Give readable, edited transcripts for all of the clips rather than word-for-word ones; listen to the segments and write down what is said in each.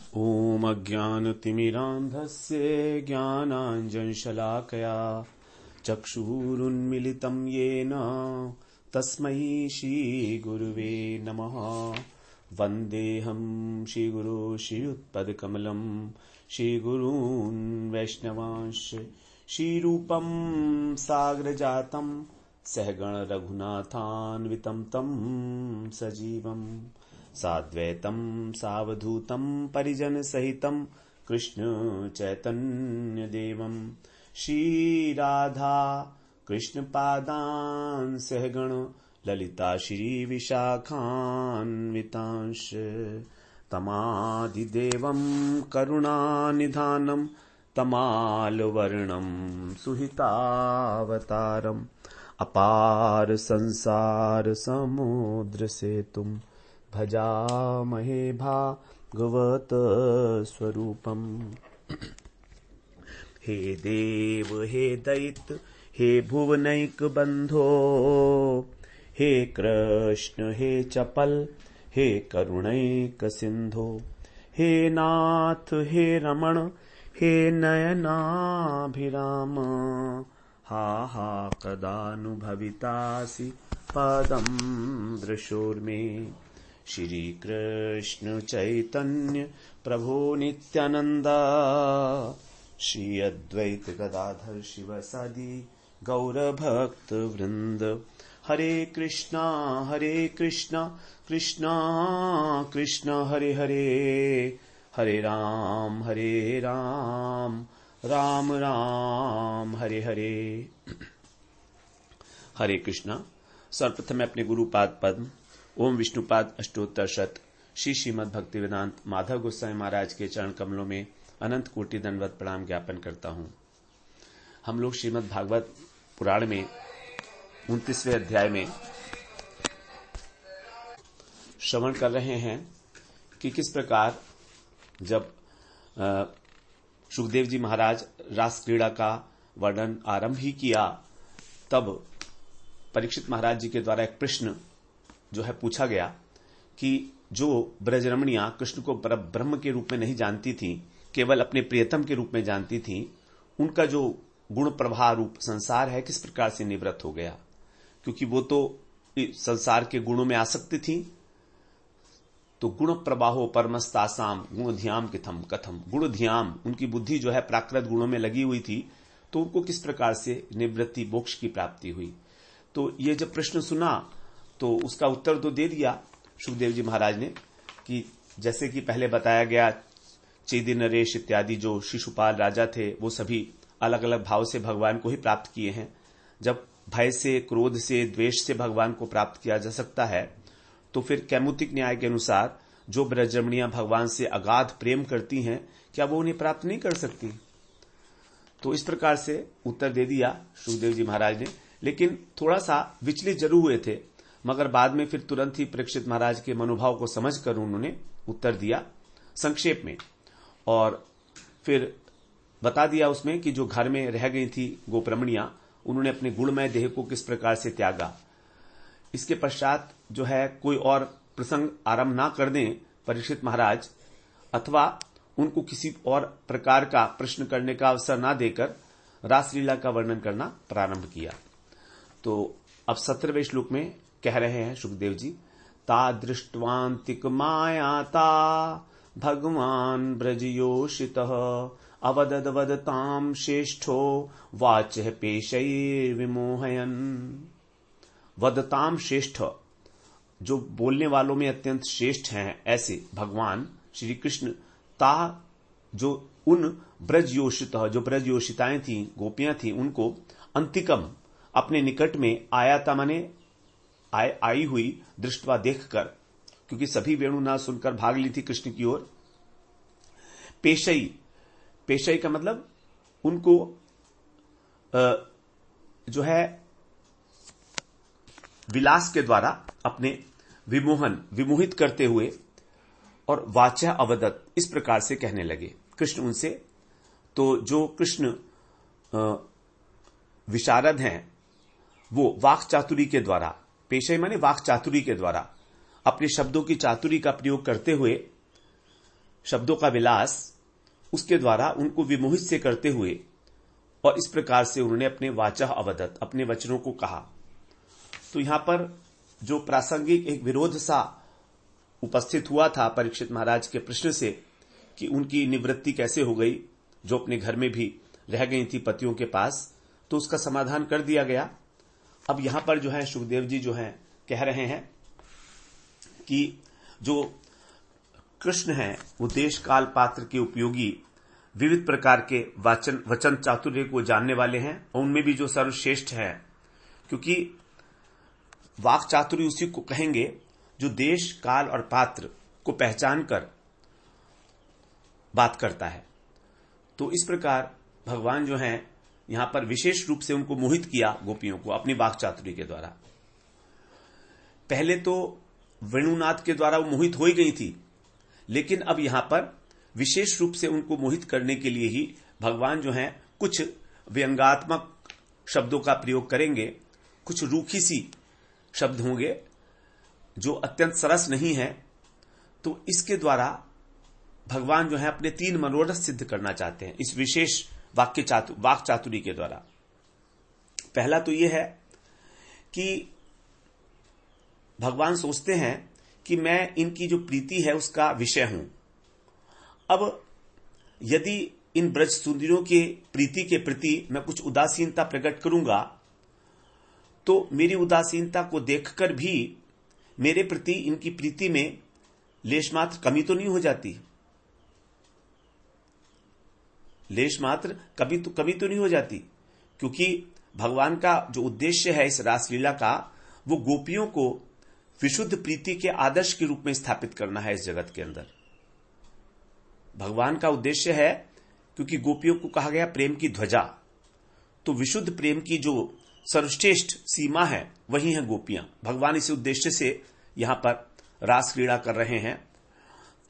ॐ अज्ञानतिमिरान्धस्य ज्ञानाञ्जनशलाकया चक्षुरुन्मिलितं येन तस्मै श्रीगुरुवे नमः। वन्देऽहं श्रीगुरो श्रीयुत्पदकमलं श्रीगुरून् वैष्णवांश्च श्रीरूपं साग्रजातं सहगण रघुनाथान्वितं तं सजीवम् साद्वैतं सावधूतं परिजनसहितं कृष्ण चैतन्यदेवं श्रीराधा कृष्णपादान् सहगण ललिता श्रीविशाखान्वितांश तमादिदेवं करुणानिधानं तमालवर्णं सुहितावतारम् अपार संसार समुद्र सेतुं भजामहे भागवत स्वरूपम्। हे देव हे दैत्य हे भुवनैक बंधो, हे कृष्ण हे चपल हे करुणैक सिंधो, हे नाथ हे रमण हे नयनाभिराम, हा हा कदानुभवितासि पदं दृशोर्मे। श्री कृष्ण चैतन्य प्रभो नित्यानंद, श्री अद्वैत गदाधर शिवसादि गौरभक्त वृंद। हरे कृष्णा कृष्णा कृष्णा हरे हरे, हरे राम राम राम हरे हरे। हरे कृष्णा। सर्वप्रथम मैं अपने गुरुपाद पद्म ओम विष्णुपाद अष्टोत्तर शत श्री श्रीमद् भक्तिवेदांत माधव गोस्वामी महाराज के चरण कमलों में अनंत कोटि दंडवत प्रणाम ज्ञापन करता हूं। हम लोग श्रीमद् भागवत पुराण में 29वें अध्याय में श्रवण कर रहे हैं कि किस प्रकार जब सुखदेव जी महाराज रास क्रीड़ा का वर्णन आरंभ ही किया, तब परीक्षित महाराज जी के द्वारा एक प्रश्न जो है पूछा गया कि जो ब्रजरमणियां कृष्ण को ब्रह्म के रूप में नहीं जानती थी, केवल अपने प्रियतम के रूप में जानती थी, उनका जो गुण प्रवाह रूप संसार है किस प्रकार से निवृत्त हो गया, क्योंकि वो तो संसार के गुणों में आसक्ति थी। तो गुण प्रवाहो परमस्तासाम गुण ध्याम कथम, गुण ध्याम उनकी बुद्धि जो है प्राकृत गुणों में लगी हुई थी, तो उनको किस प्रकार से निवृत्ति मोक्ष की प्राप्ति हुई। तो ये जब प्रश्न सुना तो उसका उत्तर तो दे दिया सुखदेव जी महाराज ने कि जैसे कि पहले बताया गया, चेदि नरेश इत्यादि जो शिशुपाल राजा थे वो सभी अलग अलग भाव से भगवान को ही प्राप्त किए हैं। जब भय से, क्रोध से, द्वेष से भगवान को प्राप्त किया जा सकता है, तो फिर कैमुतिक न्याय के अनुसार जो ब्रजरमणियां भगवान से अगाध प्रेम करती हैं, क्या वो उन्हें प्राप्त नहीं कर सकती? तो इस प्रकार से उत्तर दे दिया सुखदेव जी महाराज ने, लेकिन थोड़ा सा विचलित जरूर हुए थे, मगर बाद में फिर तुरंत ही परीक्षित महाराज के मनोभाव को समझकर उन्होंने उत्तर दिया संक्षेप में, और फिर बता दिया उसमें कि जो घर में रह गई थी गोपरमणियां, उन्होंने अपने गुणमय देह को किस प्रकार से त्यागा। इसके पश्चात जो है कोई और प्रसंग आरंभ ना कर दें परीक्षित महाराज, अथवा उनको किसी और प्रकार का प्रश्न करने का अवसर ना देकर रासलीला का वर्णन करना प्रारंभ किया। तो अब 17वें श्लोक में कह रहे हैं सुखदेव जी, ता दृष्ट्वान्तिक मायाता भगवान ब्रजयोषितः अवदद वदताम श्रेष्ठो वाचः पेशैर्विमोहयन्। वदताम श्रेष्ठ, जो बोलने वालों में अत्यंत श्रेष्ठ हैं ऐसे भगवान श्री कृष्ण, ता जो उन ब्रजयोषितः, जो ब्रजयोषिताएं थी, गोपियां थी, उनको अंतिकम अपने निकट में आयाता माने आई हुई दृष्टवा देखकर, क्योंकि सभी वेणु ना सुनकर भाग ली थी कृष्ण की ओर। पेशई का मतलब उनको जो है विलास के द्वारा अपने विमोहित करते हुए, और वाचा अवदत इस प्रकार से कहने लगे कृष्ण उनसे। तो जो कृष्ण विशारद हैं, वो वाक चातुरी के द्वारा, पेशे माने वाक चातुरी के द्वारा अपने शब्दों की चातुरी का प्रयोग करते हुए शब्दों का विलास उसके द्वारा उनको विमोहित से करते हुए और इस प्रकार से उन्होंने अपने वाचा अवदत, अपने वचनों को कहा। तो यहां पर जो प्रासंगिक एक विरोध सा उपस्थित हुआ था परीक्षित महाराज के प्रश्न से कि उनकी निवृत्ति कैसे हो गई, जो अपने घर में भी रह गई थी पतियों के पास, तो उसका समाधान कर दिया गया। अब यहां पर जो है सुखदेव जी जो है कह रहे हैं कि जो कृष्ण हैं वो देश काल पात्र के उपयोगी विविध प्रकार के वचन चातुर्य को जानने वाले हैं, और उनमें भी जो सर्वश्रेष्ठ है, क्योंकि वाक चातुर्य उसी को कहेंगे जो देश काल और पात्र को पहचान कर बात करता है। तो इस प्रकार भगवान जो हैं यहां पर विशेष रूप से उनको मोहित किया गोपियों को अपनी वाक चातुर्य के द्वारा। पहले तो वेणुनाथ के द्वारा वो मोहित हो ही गई थी, लेकिन अब यहां पर विशेष रूप से उनको मोहित करने के लिए ही भगवान जो हैं कुछ व्यंगात्मक शब्दों का प्रयोग करेंगे, कुछ रूखी सी शब्द होंगे जो अत्यंत सरस नहीं है। तो इसके द्वारा भगवान जो है अपने 3 मनोरथ सिद्ध करना चाहते हैं इस विशेष वाक चातुरी के द्वारा। पहला तो यह है कि भगवान सोचते हैं कि मैं इनकी जो प्रीति है उसका विषय हूं। अब यदि इन ब्रज सुंदरियों के प्रीति के प्रति मैं कुछ उदासीनता प्रकट करूंगा तो मेरी उदासीनता को देखकर भी मेरे प्रति इनकी प्रीति में लेश मात्र कमी तो नहीं हो जाती, लेश मात्र कमी तो नहीं हो जाती, क्योंकि भगवान का जो उद्देश्य है इस रासलीला का वो गोपियों को विशुद्ध प्रीति के आदर्श के रूप में स्थापित करना है इस जगत के अंदर। भगवान का उद्देश्य है, क्योंकि गोपियों को कहा गया प्रेम की ध्वजा, तो विशुद्ध प्रेम की जो सर्वश्रेष्ठ सीमा है वही है गोपियां। भगवान इस उद्देश्य से यहां पर रास क्रीड़ा कर रहे हैं।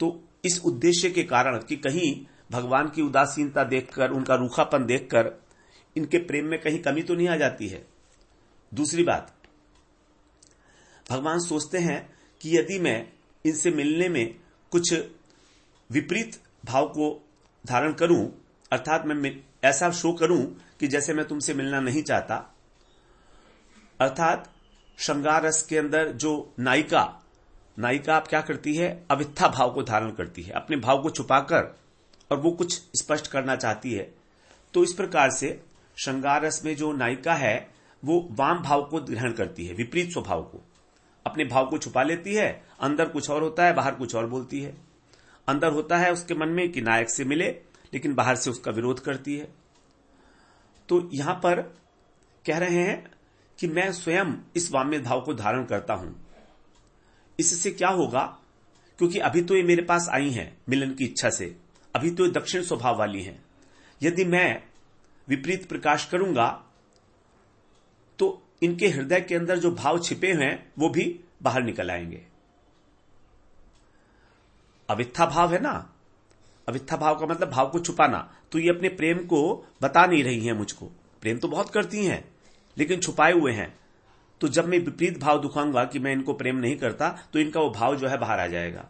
तो इस उद्देश्य के कारण कि कहीं भगवान की उदासीनता देखकर, उनका रूखापन देखकर इनके प्रेम में कहीं कमी तो नहीं आ जाती है। दूसरी बात, भगवान सोचते हैं कि यदि मैं इनसे मिलने में कुछ विपरीत भाव को धारण करूं, अर्थात मैं ऐसा शो करूं कि जैसे मैं तुमसे मिलना नहीं चाहता, अर्थात श्रृंगार रस के अंदर जो नायिका आप क्या करती है, अविथा भाव को धारण करती है, अपने भाव को छुपाकर, और वो कुछ स्पष्ट करना चाहती है। तो इस प्रकार से श्रृंगार रस में जो नायिका है वो वाम भाव को ग्रहण करती है, विपरीत स्वभाव को, अपने भाव को छुपा लेती है, अंदर कुछ और होता है, बाहर कुछ और बोलती है। अंदर होता है उसके मन में कि नायक से मिले, लेकिन बाहर से उसका विरोध करती है। तो यहां पर कह रहे हैं कि मैं स्वयं इस वाम्य भाव को धारण करता हूं। इससे क्या होगा, क्योंकि अभी तो ये मेरे पास आई हैं मिलन की इच्छा से, अभी तो ये दक्षिण स्वभाव वाली हैं। यदि मैं विपरीत प्रकाश करूंगा तो इनके हृदय के अंदर जो भाव छिपे हैं वो भी बाहर निकल आएंगे। अविथा भाव है ना, अविथा भाव का मतलब भाव को छुपाना। तो ये अपने प्रेम को बता नहीं रही हैं मुझको, प्रेम तो बहुत करती हैं लेकिन छुपाए हुए हैं। तो जब मैं विपरीत भाव दिखाऊंगा कि मैं इनको प्रेम नहीं करता तो इनका वो भाव जो है बाहर आ जाएगा।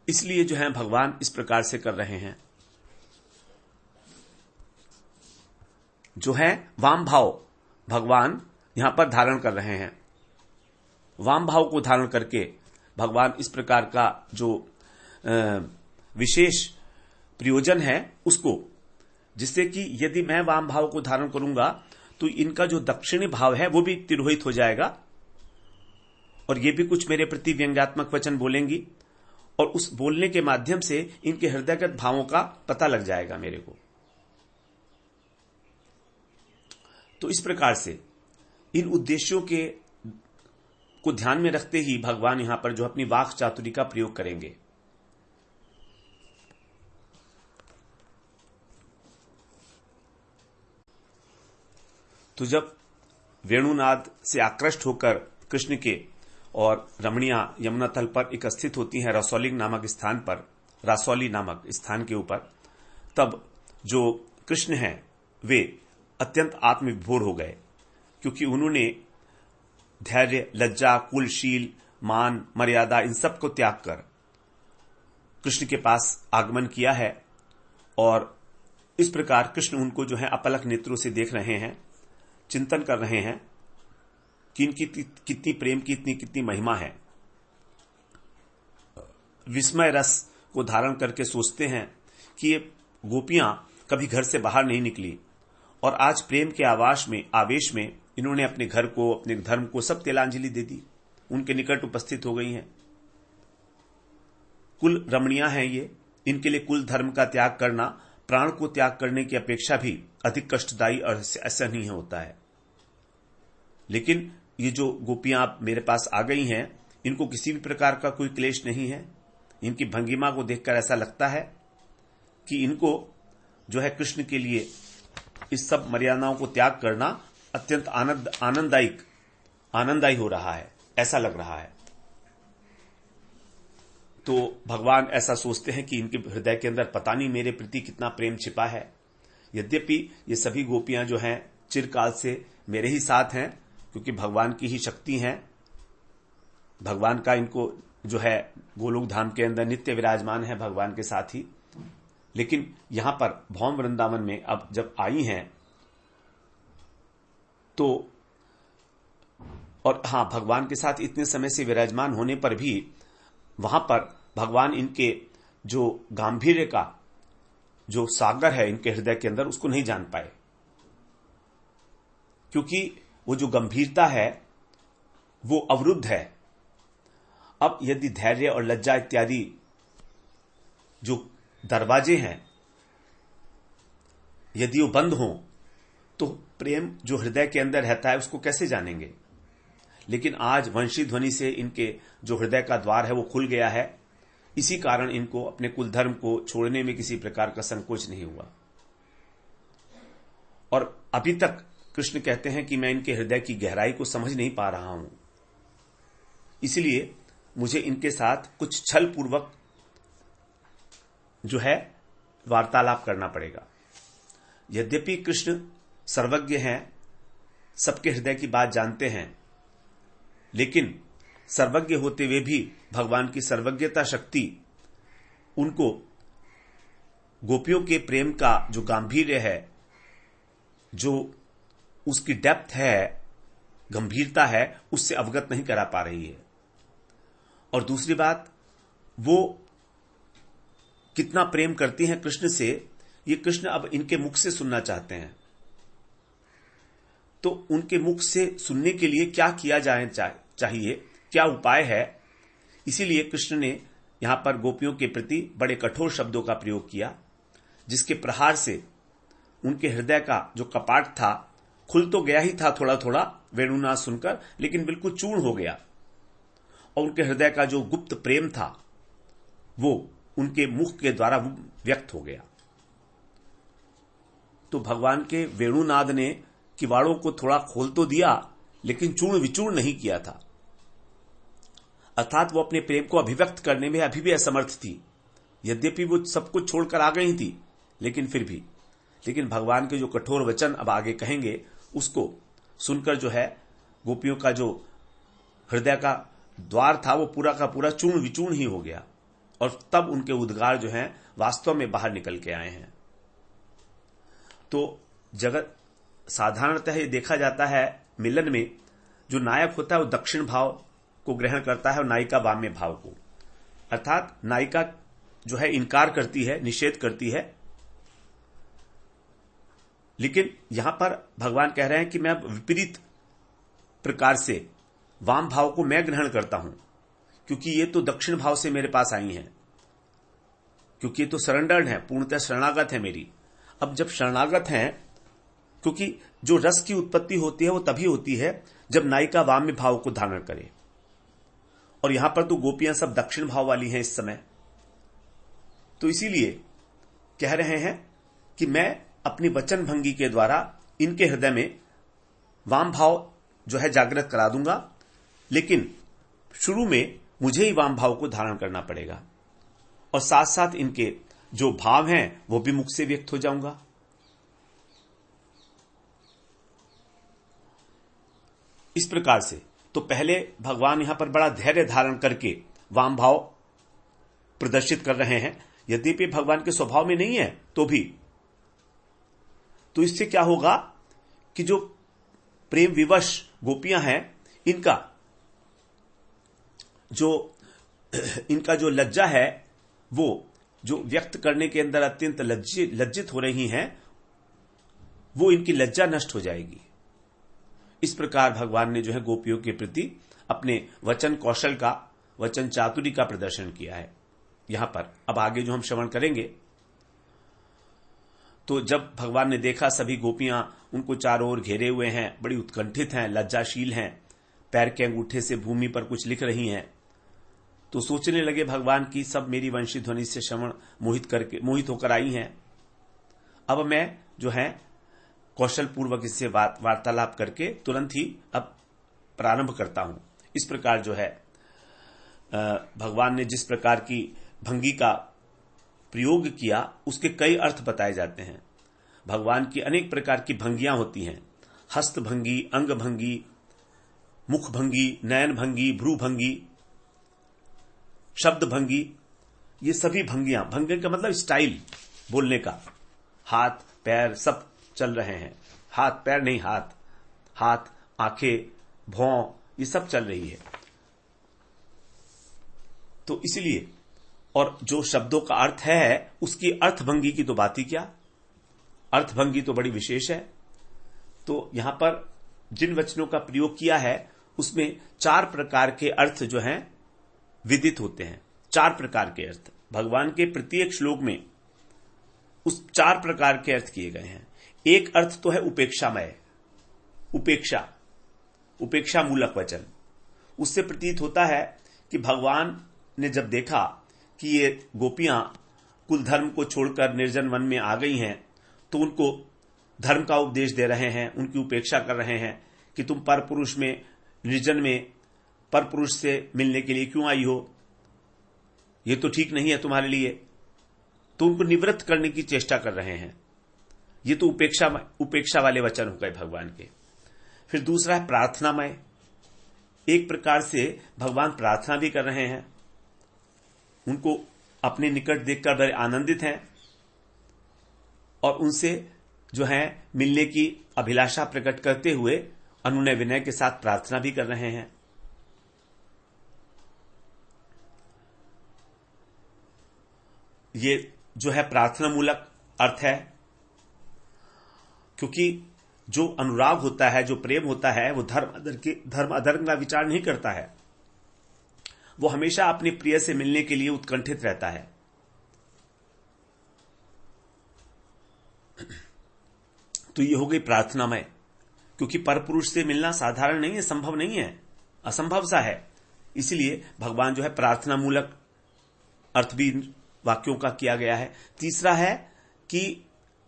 इसलिए जो है भगवान इस प्रकार से कर रहे हैं, जो है वाम भाव भगवान यहां पर धारण कर रहे हैं। वाम भाव को धारण करके भगवान इस प्रकार का जो विशेष प्रयोजन है उसको, जिससे कि यदि मैं वाम भाव को धारण करूंगा तो इनका जो दक्षिणी भाव है वो भी तिरोहित हो जाएगा, और ये भी कुछ मेरे प्रति व्यंग्यात्मक वचन बोलेंगी, और उस बोलने के माध्यम से इनके हृदयगत भावों का पता लग जाएगा मेरे को। तो इस प्रकार से इन उद्देश्यों को ध्यान में रखते ही भगवान यहां पर जो अपनी वाक चातुरी का प्रयोग करेंगे। तो जब वेणुनाद से आकृष्ट होकर कृष्ण के और रमणिया यमुना तल पर एकत्रित होती हैं रसौली नामक स्थान पर, रासौली नामक स्थान के ऊपर, तब जो कृष्ण हैं वे अत्यंत आत्मविभोर हो गए, क्योंकि उन्होंने धैर्य, लज्जा, कुलशील, मान, मर्यादा, इन सब को त्याग कर कृष्ण के पास आगमन किया है। और इस प्रकार कृष्ण उनको जो है अपलक नेत्रों से देख रहे हैं, चिंतन कर रहे हैं कि इनकी कितनी प्रेम की कितनी महिमा है। विस्मय रस को धारण करके सोचते हैं कि ये गोपियां कभी घर से बाहर नहीं निकली और आज प्रेम के आवेश में इन्होंने अपने घर को, अपने धर्म को सब तिलांजलि दे दी, उनके निकट उपस्थित हो गई हैं। कुल रमणियां हैं ये, इनके लिए कुल धर्म का त्याग करना प्राण को त्याग करने की अपेक्षा भी अधिक कष्टदायी और असहनीय होता है। लेकिन ये जो गोपियां मेरे पास आ गई हैं, इनको किसी भी प्रकार का कोई क्लेश नहीं है। इनकी भंगिमा को देखकर ऐसा लगता है कि इनको जो है कृष्ण के लिए इस सब मर्यादाओं को त्याग करना अत्यंत आनंददायी हो रहा है, ऐसा लग रहा है। तो भगवान ऐसा सोचते हैं कि इनके हृदय के अंदर पता नहीं मेरे प्रति कितना प्रेम छिपा है। यद्यपि ये सभी गोपियां जो हैं चिरकाल से मेरे ही साथ हैं, क्योंकि भगवान की ही शक्ति हैं, भगवान का इनको जो है गोलोक धाम के अंदर नित्य विराजमान है भगवान के साथ ही। लेकिन यहां पर भौम वृंदावन में अब जब आई हैं तो, और हां, भगवान के साथ इतने समय से विराजमान होने पर भी वहां पर भगवान इनके जो गांभीर्य का जो सागर है इनके हृदय के अंदर, उसको नहीं जान पाए, क्योंकि वो जो गंभीरता है वो अवरुद्ध है। अब यदि धैर्य और लज्जा इत्यादि जो दरवाजे हैं यदि वो बंद हों तो प्रेम जो हृदय के अंदर रहता है उसको कैसे जानेंगे। लेकिन आज वंशी ध्वनि से इनके जो हृदय का द्वार है वो खुल गया है, इसी कारण इनको अपने कुल धर्म को छोड़ने में किसी प्रकार का संकोच नहीं हुआ। और अभी तक कृष्ण कहते हैं कि मैं इनके हृदय की गहराई को समझ नहीं पा रहा हूं, इसलिए मुझे इनके साथ कुछ छल पूर्वक जो है वार्तालाप करना पड़ेगा। यद्यपि कृष्ण सर्वज्ञ हैं, सबके हृदय की बात जानते हैं, लेकिन सर्वज्ञ होते हुए भी भगवान की सर्वज्ञता शक्ति उनको गोपियों के प्रेम का जो गांभीर्य है, जो उसकी डेप्थ है, गंभीरता है, उससे अवगत नहीं करा पा रही है। और दूसरी बात, वो कितना प्रेम करती हैं कृष्ण से, ये कृष्ण अब इनके मुख से सुनना चाहते हैं। तो उनके मुख से सुनने के लिए क्या किया जाए चाहिए, क्या उपाय है, इसीलिए कृष्ण ने यहां पर गोपियों के प्रति बड़े कठोर शब्दों का प्रयोग किया, जिसके प्रहार से उनके हृदय का जो कपाट था खुल तो गया ही था थोड़ा थोड़ा वेणुनाद सुनकर, लेकिन बिल्कुल चूर्ण हो गया, और उनके हृदय का जो गुप्त प्रेम था वो उनके मुख के द्वारा व्यक्त हो गया। तो भगवान के वेणुनाद ने किवाड़ों को थोड़ा खोल तो दिया, लेकिन चूर्ण विचूर्ण नहीं किया था। अर्थात वो अपने प्रेम को अभिव्यक्त करने में अभी भी असमर्थ थी। यद्यपि वो सब कुछ छोड़कर आ गई थी, लेकिन फिर भी, लेकिन भगवान के जो कठोर वचन अब आगे कहेंगे उसको सुनकर जो है गोपियों का जो हृदय का द्वार था वो पूरा का पूरा चूर्ण विचूर्ण ही हो गया, और तब उनके उद्गार जो हैं वास्तव में बाहर निकल के आए हैं। तो जगत साधारणतः ये देखा जाता है मिलन में जो नायक होता है वो दक्षिण भाव को ग्रहण करता है और नायिका वाम्य भाव को, अर्थात नायिका जो है इनकार करती है, निषेध करती है। लेकिन यहां पर भगवान कह रहे हैं कि मैं विपरीत प्रकार से वाम भाव को मैं ग्रहण करता हूं, क्योंकि ये तो दक्षिण भाव से मेरे पास आई हैं, क्योंकि ये तो सरेंडर्ड है, पूर्णतः शरणागत है मेरी। अब जब शरणागत हैं, क्योंकि जो रस की उत्पत्ति होती है वो तभी होती है जब नायिका वाम्य भाव को धारण करे, और यहां पर तो गोपियां सब दक्षिण भाव वाली हैं इस समय। तो इसीलिए कह रहे हैं कि मैं अपनी वचन भंगी के द्वारा इनके हृदय में वाम भाव जो है जागृत करा दूंगा, लेकिन शुरू में मुझे ही वाम भाव को धारण करना पड़ेगा, और साथ साथ इनके जो भाव हैं वो भी मुख से व्यक्त हो जाऊंगा। इस प्रकार से तो पहले भगवान यहां पर बड़ा धैर्य धारण करके वाम भाव प्रदर्शित कर रहे हैं, यद्यपि भगवान के स्वभाव में नहीं है तो भी। तो इससे क्या होगा कि जो प्रेम विवश गोपियां हैं, इनका जो लज्जा है, वो जो व्यक्त करने के अंदर अत्यंत लज्जित हो रही हैं, वो इनकी लज्जा नष्ट हो जाएगी। इस प्रकार भगवान ने जो है गोपियों के प्रति अपने वचन कौशल का, वचन चातुरी का प्रदर्शन किया है यहां पर। अब आगे जो हम श्रवण करेंगे, तो जब भगवान ने देखा सभी गोपियां उनको चारों ओर घेरे हुए हैं, बड़ी उत्कंठित हैं, लज्जाशील हैं, पैर के अंगूठे से भूमि पर कुछ लिख रही हैं, तो सोचने लगे भगवान की सब मेरी वंशी ध्वनि से श्रवण मोहित होकर आई हैं। अब मैं जो है कौशल पूर्वक इससे वार्तालाप करके तुरंत ही अब प्रारंभ करता हूं। इस प्रकार जो है भगवान ने जिस प्रकार की भंगी का प्रयोग किया, उसके कई अर्थ बताए जाते हैं। भगवान की अनेक प्रकार की भंगियां होती हैं, हस्त भंगी, अंग भंगी, मुख भंगी, नयन भंगी, भ्रू भंगी, शब्द भंगी, ये सभी भंगियां, भंगी का मतलब स्टाइल बोलने का, हाथ पैर सब चल रहे हैं, हाथ पैर नहीं, हाथ आंखें, भौं, ये सब चल रही है। तो इसलिए, और जो शब्दों का अर्थ है उसकी अर्थभंगी की तो बात ही क्या, अर्थभंगी तो बड़ी विशेष है। तो यहां पर जिन वचनों का प्रयोग किया है उसमें 4 प्रकार के अर्थ जो हैं विदित होते हैं। 4 प्रकार के अर्थ भगवान के प्रत्येक श्लोक में उस 4 प्रकार के अर्थ किए गए हैं। एक अर्थ तो है उपेक्षामय, उपेक्षा मूलक वचन। उससे प्रतीत होता है कि भगवान ने जब देखा कि ये गोपियां कुल धर्म को छोड़कर निर्जन वन में आ गई हैं, तो उनको धर्म का उपदेश दे रहे हैं, उनकी उपेक्षा कर रहे हैं कि तुम पर पुरुष में, निर्जन में पर पुरुष से मिलने के लिए क्यों आई हो, ये तो ठीक नहीं है तुम्हारे लिए। तो उनको निवृत्त करने की चेष्टा कर रहे हैं। ये तो उपेक्षा वाले वचन हो गए भगवान के। फिर दूसरा है प्रार्थनामय। एक प्रकार से भगवान प्रार्थना भी कर रहे हैं, उनको अपने निकट देखकर बड़े आनंदित हैं और उनसे जो है मिलने की अभिलाषा प्रकट करते हुए अनुनय विनय के साथ प्रार्थना भी कर रहे हैं। ये जो है प्रार्थना मूलक अर्थ है, क्योंकि जो अनुराग होता है, जो प्रेम होता है, वो धर्म अधर्म का विचार नहीं करता है। वो हमेशा अपने प्रिय से मिलने के लिए उत्कंठित रहता है। तो ये हो गई प्रार्थनामय, क्योंकि परपुरुष से मिलना साधारण नहीं है, संभव नहीं है, असंभव सा है। इसलिए भगवान जो है प्रार्थना मूलक अर्थ भी वाक्यों का किया गया है। तीसरा है कि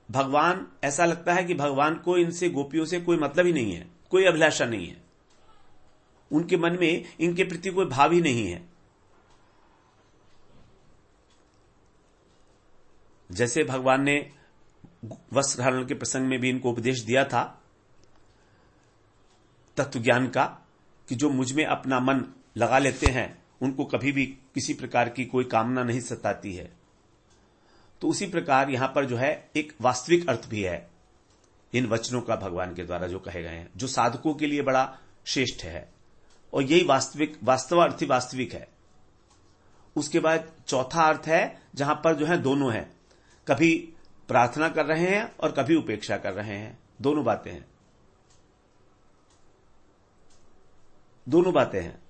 भगवान, ऐसा लगता है कि भगवान को इनसे, गोपियों से कोई मतलब ही नहीं है, कोई अभिलाषा नहीं है, उनके मन में इनके प्रति कोई भाव ही नहीं है। जैसे भगवान ने वस्त्र हरण के प्रसंग में भी इनको उपदेश दिया था तत्व ज्ञान का, कि जो मुझ में अपना मन लगा लेते हैं उनको कभी भी किसी प्रकार की कोई कामना नहीं सताती है। तो उसी प्रकार यहां पर जो है एक वास्तविक अर्थ भी है इन वचनों का भगवान के द्वारा जो कहे गए हैं, जो साधकों के लिए बड़ा श्रेष्ठ है, और यही वास्तवार्थी वास्तविक है। उसके बाद चौथा अर्थ है जहां पर जो है दोनों है, कभी प्रार्थना कर रहे हैं और कभी उपेक्षा कर रहे हैं, दोनों बातें हैं, दोनों बातें हैं।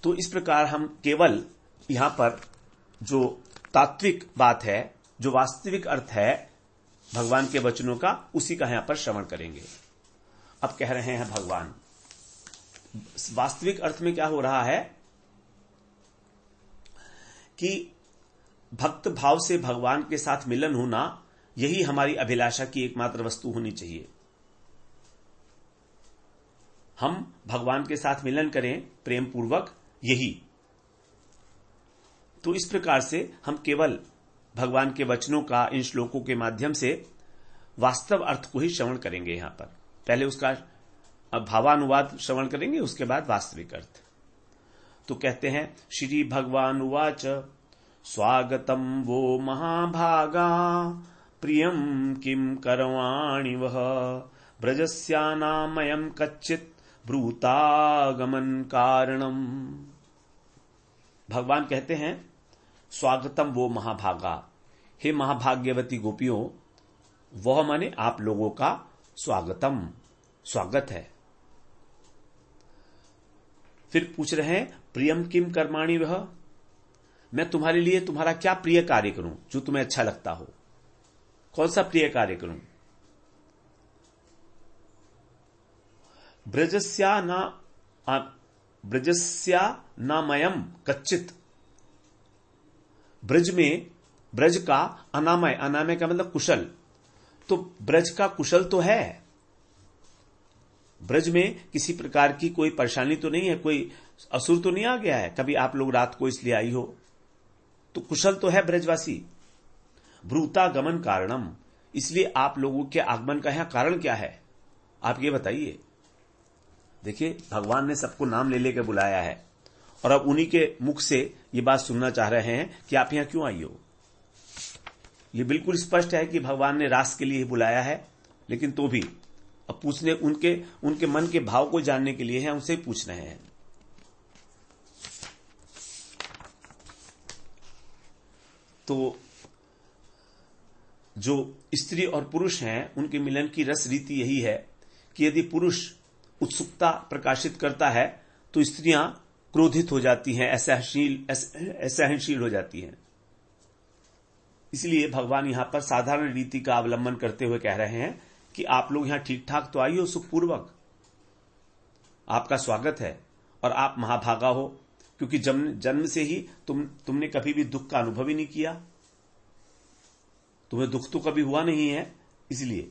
तो इस प्रकार हम केवल यहां पर जो तात्विक बात है, जो वास्तविक अर्थ है भगवान के वचनों का, उसी का यहां पर श्रवण करेंगे। अब कह रहे हैं भगवान, वास्तविक अर्थ में क्या हो रहा है कि भक्त भाव से भगवान के साथ मिलन होना, यही हमारी अभिलाषा की एकमात्र वस्तु होनी चाहिए। हम भगवान के साथ मिलन करें प्रेम पूर्वक, यही। तो इस प्रकार से हम केवल भगवान के वचनों का इन श्लोकों के माध्यम से वास्तव अर्थ को ही श्रवण करेंगे। यहां पर पहले उसका अब भावानुवाद श्रवण करेंगे, उसके बाद वास्तविक अर्थ। तो कहते हैं, श्री भगवान उवाच स्वागतम वो महाभागा प्रियम किम करवाणि वह ब्रजस्यानामयम् कच्चित् ब्रूतागमन कारणम। भगवान कहते हैं, स्वागतम वो महाभागा, हे महाभाग्यवती गोपियों, वह माने आप लोगों का स्वागतम, स्वागत है। फिर पूछ रहे हैं, प्रियम किम कर्माणि वह, मैं तुम्हारे लिए तुम्हारा क्या प्रिय कार्य करूं जो तुम्हें अच्छा लगता हो, कौन सा प्रिय कार्य करूं। ब्रजस्या नामयम कच्चित, ब्रज में, ब्रज का अनामय, अनामय का मतलब कुशल, तो ब्रज का कुशल तो है, ब्रज में किसी प्रकार की कोई परेशानी तो नहीं है, कोई असुर तो नहीं आ गया है कभी आप लोग रात को इसलिए आई हो, तो कुशल तो है ब्रजवासी। ब्रूतागमन कारणम, इसलिए आप लोगों के आगमन का यहां कारण क्या है, आप ये बताइए। देखिए, भगवान ने सबको नाम ले लेकर बुलाया है और अब उन्हीं के मुख से ये बात सुनना चाह रहे हैं कि आप यहां क्यों आई हो। ये बिल्कुल स्पष्ट है कि भगवान ने रास के लिए ही बुलाया है, लेकिन तो भी अब पूछने, उनके मन के भाव को जानने के लिए है, उनसे ही पूछ रहे हैं। तो जो स्त्री और पुरुष हैं, उनके मिलन की रस रीति यही है कि यदि पुरुष उत्सुकता प्रकाशित करता है तो स्त्रियां क्रोधित हो जाती हैं, असहनशील हो जाती हैं। इसलिए भगवान यहां पर साधारण रीति का अवलंबन करते हुए कह रहे हैं कि आप लोग यहां ठीक ठाक तो आई हो, सुखपूर्वक, आपका स्वागत है, और आप महाभागा हो, क्योंकि जन्म से ही तुमने कभी भी दुख का अनुभव ही नहीं किया, तुम्हें दुख तो कभी हुआ नहीं है। इसलिए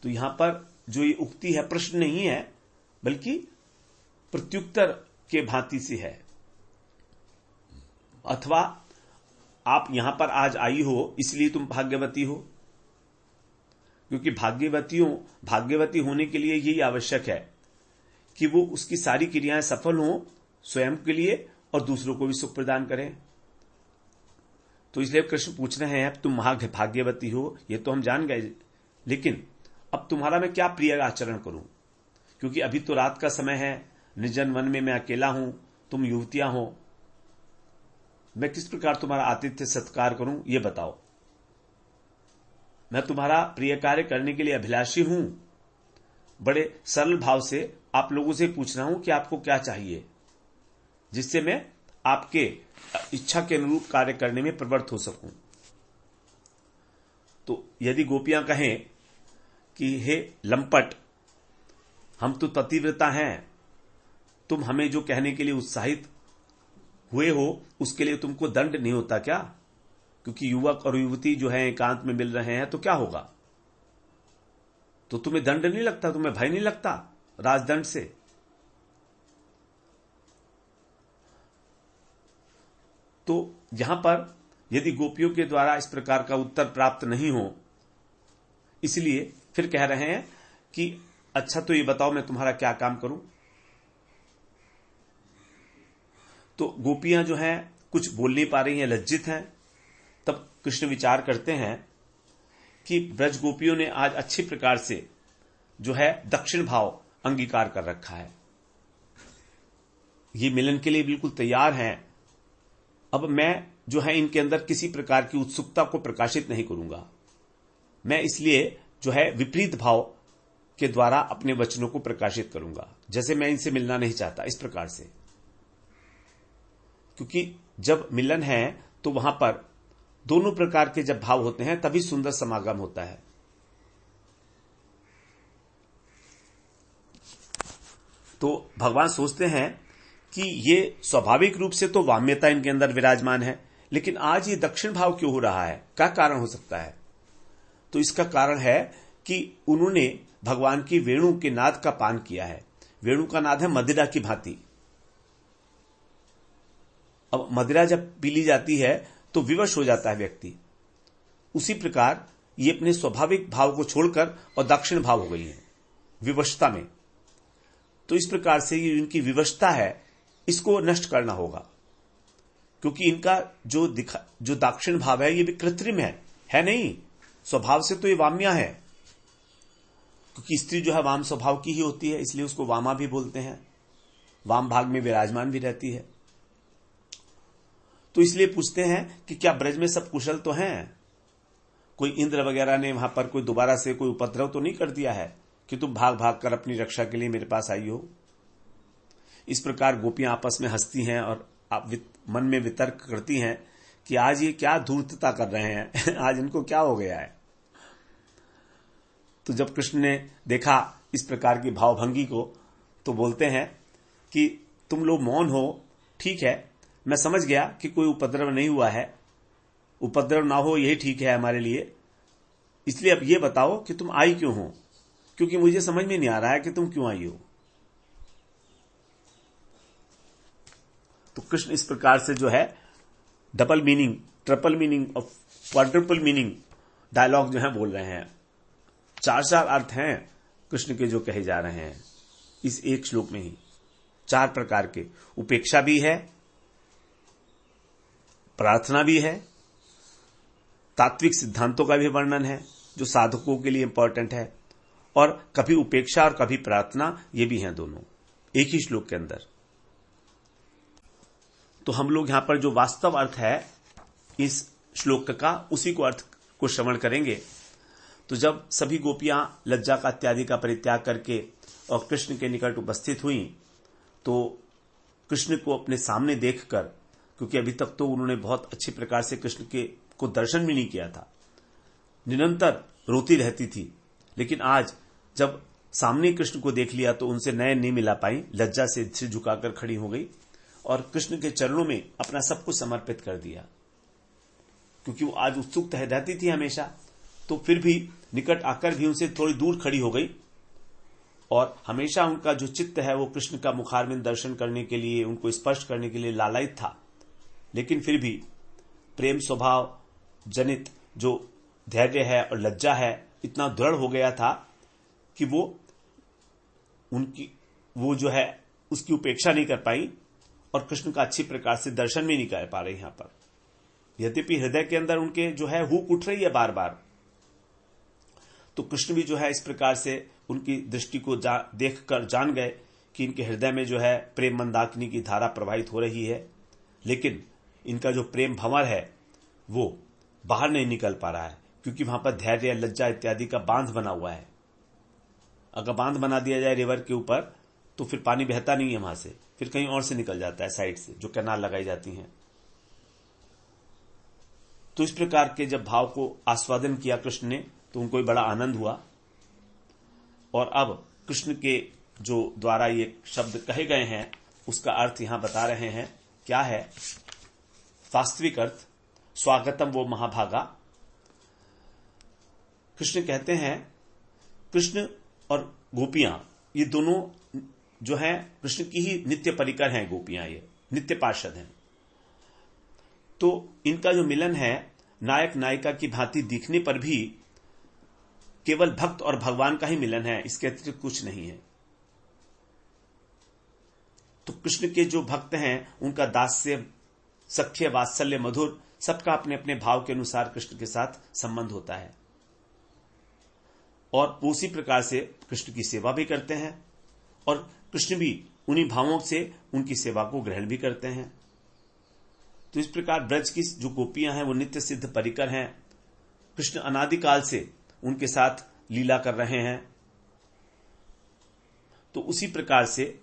तो यहां पर जो ये उक्ति है, प्रश्न नहीं है बल्कि प्रत्युत्तर के भांति से है। अथवा आप यहां पर आज आई हो इसलिए तुम भाग्यवती हो, क्योंकि भाग्यवती होने के लिए यही आवश्यक है कि वो उसकी सारी क्रियाएं सफल हों, स्वयं के लिए और दूसरों को भी सुख प्रदान करें। तो इसलिए कृष्ण पूछ रहे हैं, अब तुम भाग्यवती हो ये तो हम जान गए, लेकिन अब तुम्हारा मैं क्या प्रिय आचरण करूं, क्योंकि अभी तो रात का समय है, निर्जन वन में मैं अकेला हूं, तुम युवतियां हो, मैं किस प्रकार तुम्हारा आतिथ्य सत्कार करूं ये बताओ। मैं तुम्हारा प्रिय कार्य करने के लिए अभिलाषी हूं। बड़े सरल भाव से आप लोगों से पूछ रहा हूं कि आपको क्या चाहिए, जिससे मैं आपके इच्छा के अनुरूप कार्य करने में प्रवृत्त हो सकूं। तो यदि गोपियां कहें कि हे लंपट, हम तो पतिव्रता हैं, तुम हमें जो कहने के लिए उत्साहित हुए हो उसके लिए तुमको दंड नहीं होता क्या, क्योंकि युवक और युवती जो है एकांत में मिल रहे हैं तो क्या होगा, तो तुम्हें दंड नहीं लगता, तुम्हें भय नहीं लगता राजदंड से। तो यहां पर यदि गोपियों के द्वारा इस प्रकार का उत्तर प्राप्त नहीं हो, इसलिए फिर कह रहे हैं कि अच्छा तो ये बताओ मैं तुम्हारा क्या काम करूं। तो गोपियां जो हैं कुछ बोल नहीं पा रही हैं, लज्जित हैं। तब कृष्ण विचार करते हैं कि ब्रज गोपियों ने आज अच्छी प्रकार से जो है दक्षिण भाव अंगीकार कर रखा है, ये मिलन के लिए बिल्कुल तैयार हैं। अब मैं जो है इनके अंदर किसी प्रकार की उत्सुकता को प्रकाशित नहीं करूंगा, मैं इसलिए जो है विपरीत भाव के द्वारा अपने वचनों को प्रकाशित करूंगा, जैसे मैं इनसे मिलना नहीं चाहता, इस प्रकार से। क्योंकि जब मिलन है तो वहां पर दोनों प्रकार के जब भाव होते हैं तभी सुंदर समागम होता है। तो भगवान सोचते हैं कि ये स्वाभाविक रूप से तो वाम्यता इनके अंदर विराजमान है, लेकिन आज ये दक्षिण भाव क्यों हो रहा है, क्या कारण हो सकता है। तो इसका कारण है कि उन्होंने भगवान की वेणु के नाद का पान किया है। वेणु का नाद है मदिरा की भांति। अब मदिरा जब पी ली जाती है तो विवश हो जाता है व्यक्ति, उसी प्रकार ये अपने स्वाभाविक भाव को छोड़कर और दक्षिण भाव हो गई है, विवशता में। तो इस प्रकार से ये इनकी विवशता है, इसको नष्ट करना होगा, क्योंकि इनका जो दाक्षिण भाव है ये भी कृत्रिम है नहीं, स्वभाव से तो ये वाम्या है, क्योंकि स्त्री जो है वाम स्वभाव की ही होती है, इसलिए उसको वामा भी बोलते हैं, वाम भाग में विराजमान भी रहती है। तो इसलिए पूछते हैं कि क्या ब्रज में सब कुशल तो हैं? कोई इंद्र वगैरह ने वहां पर कोई दोबारा से कोई उपद्रव तो नहीं कर दिया है कि तुम भाग भाग कर अपनी रक्षा के लिए मेरे पास आई हो? इस प्रकार गोपियां आपस में हंसती हैं और मन में वितर्क करती हैं कि आज ये क्या धूर्तता कर रहे हैं आज इनको क्या हो गया है। तो जब कृष्ण ने देखा इस प्रकार की भावभंगी को, तो बोलते हैं कि तुम लोग मौन हो, ठीक है, मैं समझ गया कि कोई उपद्रव नहीं हुआ है, उपद्रव ना हो यही ठीक है हमारे लिए, इसलिए अब ये बताओ कि तुम आई क्यों हो, क्योंकि मुझे समझ में नहीं आ रहा है कि तुम क्यों आई हो। तो कृष्ण इस प्रकार से जो है डबल मीनिंग, ट्रिपल मीनिंग और क्वाड्रुपल मीनिंग डायलॉग जो है बोल रहे हैं। चार अर्थ हैं कृष्ण के जो कहे जा रहे हैं इस एक श्लोक में ही, 4 प्रकार के। उपेक्षा भी है, प्रार्थना भी है, तात्विक सिद्धांतों का भी वर्णन है जो साधकों के लिए इंपॉर्टेंट है, और कभी उपेक्षा और कभी प्रार्थना, ये भी हैं दोनों एक ही श्लोक के अंदर। तो हम लोग यहां पर जो वास्तव अर्थ है इस श्लोक का, उसी को अर्थ को श्रवण करेंगे। तो जब सभी गोपियां लज्जा का इत्यादि का परित्याग करके और कृष्ण के निकट उपस्थित हुई, तो कृष्ण को अपने सामने देखकर, क्योंकि अभी तक तो उन्होंने बहुत अच्छी प्रकार से कृष्ण के को दर्शन भी नहीं किया था, निरंतर रोती रहती थी, लेकिन आज जब सामने कृष्ण को देख लिया तो उनसे नयन नहीं मिला पाई, लज्जा से सिर झुकाकर खड़ी हो गई और कृष्ण के चरणों में अपना सब कुछ समर्पित कर दिया। क्योंकि वो आज उत्सुक रहती थी हमेशा, तो फिर भी निकट आकर भी उनसे थोड़ी दूर खड़ी हो गई, और हमेशा उनका जो चित्त है वो कृष्ण का मुखारविंद दर्शन करने के लिए, उनको स्पर्श करने के लिए लालायित था। लेकिन फिर भी प्रेम स्वभाव जनित जो धैर्य है और लज्जा है इतना दृढ़ हो गया था कि वो जो है उसकी उपेक्षा नहीं कर पाई और कृष्ण का अच्छी प्रकार से दर्शन भी नहीं कर पा रही। यहां पर यद्यपि हृदय के अंदर उनके जो है हुक उठ रही है बार बार, तो कृष्ण भी जो है इस प्रकार से उनकी दृष्टि को देखकर जान गए कि इनके हृदय में जो है प्रेम मंदाकिनी की धारा प्रवाहित हो रही है, लेकिन इनका जो प्रेम भंवर है वो बाहर नहीं निकल पा रहा है, क्योंकि वहां पर धैर्य लज्जा इत्यादि का बांध बना हुआ है। अगर बांध बना दिया जाए रिवर के ऊपर तो फिर पानी बहता नहीं है वहां से, फिर कहीं और से निकल जाता है, साइड से जो कैनाल लगाई जाती हैं। तो इस प्रकार के जब भाव को आस्वादन किया कृष्ण ने, तो उनको भी बड़ा आनंद हुआ। और अब कृष्ण के जो द्वारा ये शब्द कहे गए हैं उसका अर्थ यहां बता रहे हैं। क्या है वास्तविक अर्थ? स्वागतम वो महाभागा। कृष्ण कहते हैं, कृष्ण और गोपियां ये दोनों जो हैं कृष्ण की ही नित्य परिकर हैं। गोपियां ये नित्य पार्षद हैं, तो इनका जो मिलन है नायक नायिका की भांति दिखने पर भी केवल भक्त और भगवान का ही मिलन है, इसके अतिरिक्त कुछ नहीं है। तो कृष्ण के जो भक्त हैं उनका दास्य सख्य वात्सल्य मधुर सबका अपने अपने भाव के अनुसार कृष्ण के साथ संबंध होता है, और उसी प्रकार से कृष्ण की सेवा भी करते हैं और कृष्ण भी उन्हीं भावों से उनकी सेवा को ग्रहण भी करते हैं। तो इस प्रकार ब्रज की जो गोपियां हैं वो नित्य सिद्ध परिकर हैं। कृष्ण अनादिकाल से उनके साथ लीला कर रहे हैं। तो उसी प्रकार से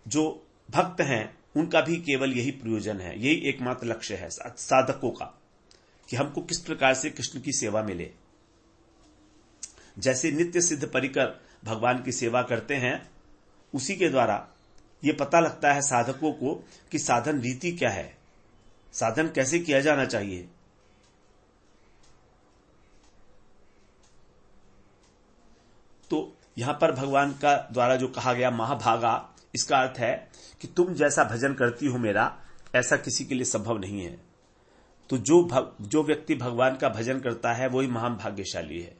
जो भक्त हैं उनका भी केवल यही प्रयोजन है, यही एकमात्र लक्ष्य है साधकों का, कि हमको किस प्रकार से कृष्ण की सेवा मिले। जैसे नित्य सिद्ध परिकर भगवान की सेवा करते हैं, उसी के द्वारा यह पता लगता है साधकों को कि साधन रीति क्या है, साधन कैसे किया जाना चाहिए। तो यहां पर भगवान का द्वारा जो कहा गया महाभागा, इसका अर्थ है कि तुम जैसा भजन करती हो मेरा, ऐसा किसी के लिए संभव नहीं है। तो जो व्यक्ति भगवान का भजन करता है वही महान भाग्यशाली है।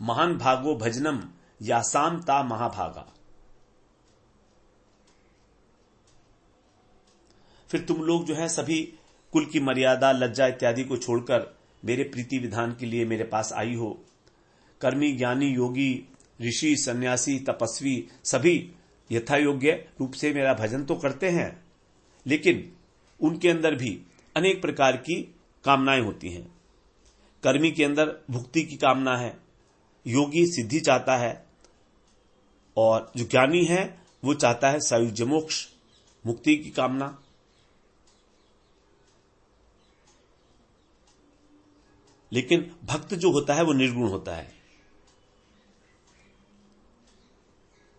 महान भागो भजनम यासाम ता महाभागा। फिर तुम लोग जो है सभी कुल की मर्यादा, लज्जा इत्यादि को छोड़कर मेरे प्रीति विधान के लिए मेरे पास आई हो। कर्मी, ज्ञानी, योगी, ऋषि, सन्यासी, तपस्वी सभी यथा योग्य रूप से मेरा भजन तो करते हैं, लेकिन उनके अंदर भी अनेक प्रकार की कामनाएं होती हैं। कर्मी के अंदर भुक्ति की कामना है, योगी सिद्धि चाहता है, और जो ज्ञानी है वो चाहता है सायुज्य मोक्ष, मुक्ति की कामना। लेकिन भक्त जो होता है वो निर्गुण होता है।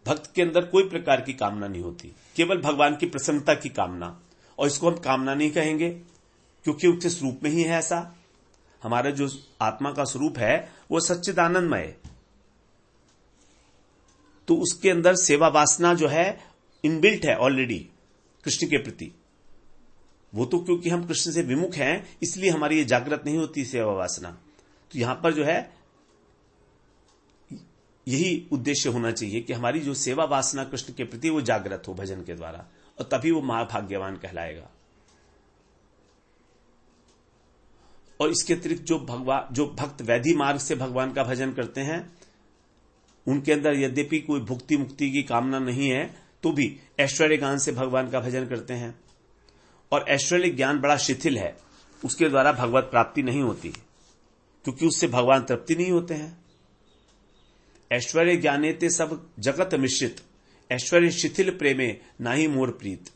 भक्त के अंदर कोई प्रकार की कामना नहीं होती, केवल भगवान की प्रसन्नता की कामना। और इसको हम कामना नहीं कहेंगे क्योंकि उसके स्वरूप में ही है ऐसा। हमारा जो आत्मा का स्वरूप है वो सच्चिदानंदमय है, तो उसके अंदर सेवा वासना जो है इनबिल्ट है ऑलरेडी कृष्ण के प्रति। वो तो क्योंकि हम कृष्ण से विमुख हैं इसलिए हमारी ये जागृत नहीं होती सेवा वासना। तो यहां पर जो है यही उद्देश्य होना चाहिए कि हमारी जो सेवा वासना कृष्ण के प्रति वो जागृत हो भजन के द्वारा, और तभी वो महाभाग्यवान कहलाएगा। और इसके अतिरिक्त जो भक्त वैधि मार्ग से भगवान का भजन करते हैं, उनके अंदर यद्यपि कोई भुक्ति मुक्ति की कामना नहीं है, तो भी ऐश्वर्य ज्ञान से भगवान का भजन करते हैं। और ऐश्वर्य ज्ञान बड़ा शिथिल है, उसके द्वारा भगवत प्राप्ति नहीं होती, क्योंकि उससे भगवान तृप्ति नहीं होते हैं। ऐश्वर्य ज्ञाने ते सब जगत मिश्रित, ऐश्वर्य शिथिल प्रेमे नाही मोर प्रीत।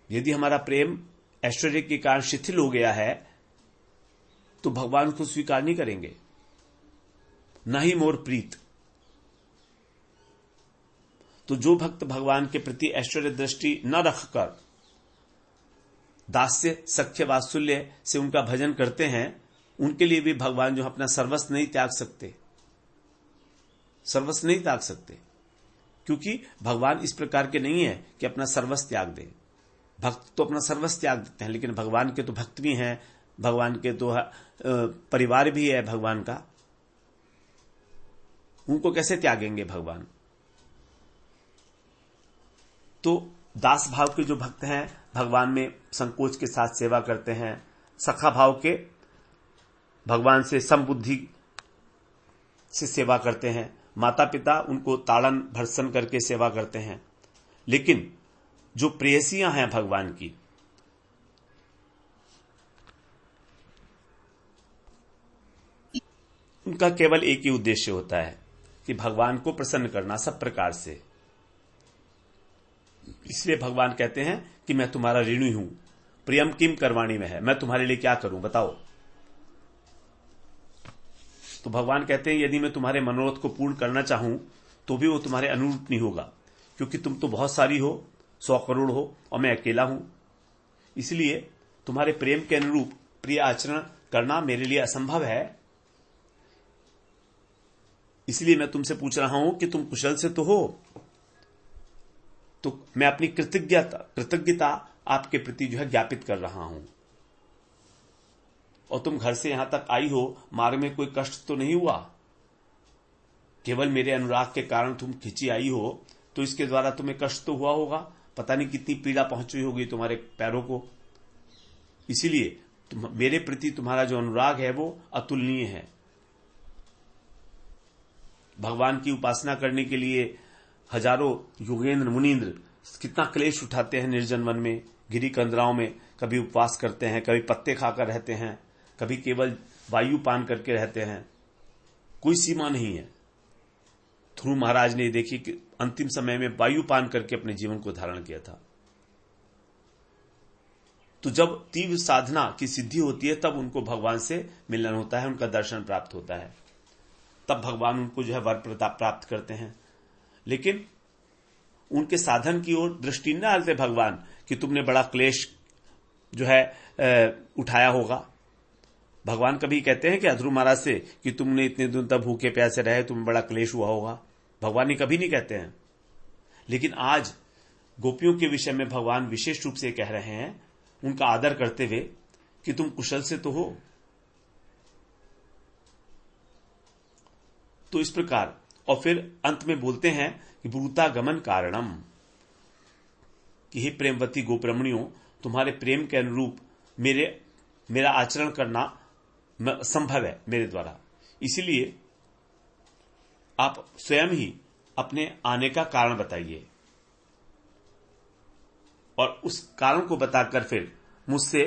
यदि हमारा प्रेम ऐश्वर्य के कारण शिथिल हो गया है तो भगवान उसको स्वीकार नहीं करेंगे। नाही मोर प्रीत। तो जो भक्त भगवान के प्रति ऐश्वर्य दृष्टि न रखकर दास्य, सख्य, वात्सल्य से उनका भजन करते हैं, उनके लिए भी भगवान जो अपना सर्वस्व नहीं त्याग सकते, सर्वस्व नहीं त्याग सकते, क्योंकि भगवान इस प्रकार के नहीं है कि अपना सर्वस्व त्याग दे। भक्त तो अपना सर्वस्व त्याग देते हैं, लेकिन भगवान के तो भक्त भी हैं, भगवान के तो परिवार भी है भगवान का, उनको कैसे त्यागेंगे भगवान। तो दास भाव के जो भक्त हैं भगवान में संकोच के साथ सेवा करते हैं, सखा भाव के भगवान से समबुद्धि से सेवा करते हैं, माता पिता उनको ताड़न भर्सन करके सेवा करते हैं। लेकिन जो प्रेयसियां हैं भगवान की, उनका केवल एक ही उद्देश्य होता है कि भगवान को प्रसन्न करना सब प्रकार से। इसलिए भगवान कहते हैं कि मैं तुम्हारा ऋणी हूं, प्रियम किम करवाणी में है, मैं तुम्हारे लिए क्या करूं बताओ। तो भगवान कहते हैं यदि मैं तुम्हारे मनोरथ को पूर्ण करना चाहूं तो भी वो तुम्हारे अनुरूप नहीं होगा, क्योंकि तुम तो बहुत सारी हो, 100 करोड़ हो, और मैं अकेला हूं। इसलिए तुम्हारे प्रेम के अनुरूप प्रिय आचरण करना मेरे लिए असंभव है। इसलिए मैं तुमसे पूछ रहा हूं कि तुम कुशल से तो हो, तो मैं अपनी कृतज्ञता आपके प्रति जो है ज्ञापित कर रहा हूं। और तुम घर से यहां तक आई हो, मार्ग में कोई कष्ट तो नहीं हुआ, केवल मेरे अनुराग के कारण तुम खिंची आई हो, तो इसके द्वारा तुम्हें कष्ट तो हुआ होगा, पता नहीं कितनी पीड़ा पहुंची होगी तुम्हारे पैरों को। इसीलिए मेरे प्रति तुम्हारा जो अनुराग है वो अतुलनीय है। भगवान की उपासना करने के लिए हजारों योगेंद्र मुनींद्र कितना क्लेश उठाते हैं निर्जन वन में, गिरी कंदराओं में, कभी उपवास करते हैं, कभी पत्ते खाकर रहते हैं, कभी केवल वायु पान करके रहते हैं, कोई सीमा नहीं है। ध्रुव महाराज ने देखी कि अंतिम समय में वायु पान करके अपने जीवन को धारण किया था। तो जब तीव्र साधना की सिद्धि होती है तब उनको भगवान से मिलन होता है, उनका दर्शन प्राप्त होता है, तब भगवान उनको जो है वर प्राप्त करते हैं। लेकिन उनके साधन की ओर दृष्टि न डालते भगवान कि तुमने बड़ा क्लेश जो है उठाया होगा। भगवान कभी कहते हैं कि ध्रुव महाराज से कि तुमने इतने दिन तक भूखे प्यासे रहे, तुम्हें बड़ा क्लेश हुआ होगा, भगवान ये कभी नहीं कहते हैं। लेकिन आज गोपियों के विषय में भगवान विशेष रूप से कह रहे हैं, उनका आदर करते हुए, कि तुम कुशल से तो हो। तो इस प्रकार, और फिर अंत में बोलते हैं कि ब्रूता गमन कारणम, कि हे प्रेमवती गोपरमणियों, तुम्हारे प्रेम के अनुरूप मेरा आचरण करना संभव है मेरे द्वारा, इसलिए आप स्वयं ही अपने आने का कारण बताइए और उस कारण को बताकर फिर मुझसे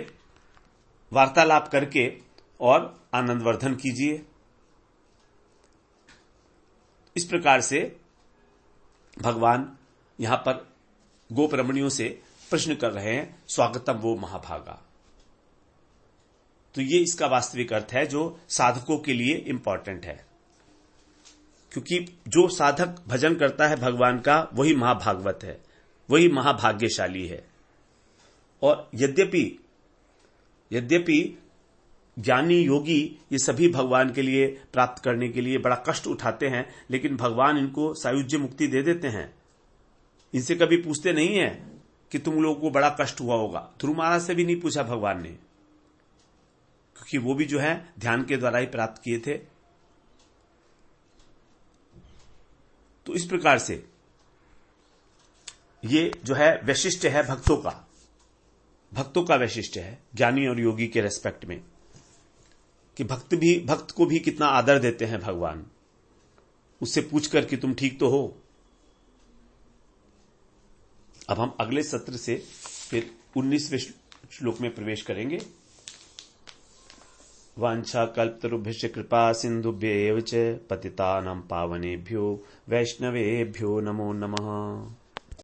वार्तालाप करके और आनंदवर्धन कीजिए। इस प्रकार से भगवान यहां पर गोपरमणियों से प्रश्न कर रहे हैं, स्वागतम वो महाभागा। तो ये इसका वास्तविक अर्थ है जो साधकों के लिए इंपॉर्टेंट है, क्योंकि जो साधक भजन करता है भगवान का वही महाभागवत है, वही महाभाग्यशाली है। और यद्यपि ज्ञानी योगी ये सभी भगवान के लिए प्राप्त करने के लिए बड़ा कष्ट उठाते हैं, लेकिन भगवान इनको सायुज्य मुक्ति दे देते हैं। इनसे कभी पूछते नहीं है कि तुम लोगों को बड़ा कष्ट हुआ होगा। ध्रुव महाराज से भी नहीं पूछा भगवान ने, क्योंकि वो भी जो है ध्यान के द्वारा ही प्राप्त किए थे। तो इस प्रकार से ये जो है वैशिष्ट है भक्तों का वैशिष्ट है ज्ञानी और योगी के रेस्पेक्ट में, कि भक्त को भी कितना आदर देते हैं भगवान, उससे पूछकर कि तुम ठीक तो हो। अब हम अगले सत्र से फिर 19वें श्लोक में प्रवेश करेंगे। वांछा कल्पतरुभ्यश्च कृपा सिन्धुभ्येव च पतितानां पावनेभ्यो वैष्णवेभ्यो नमो नमः।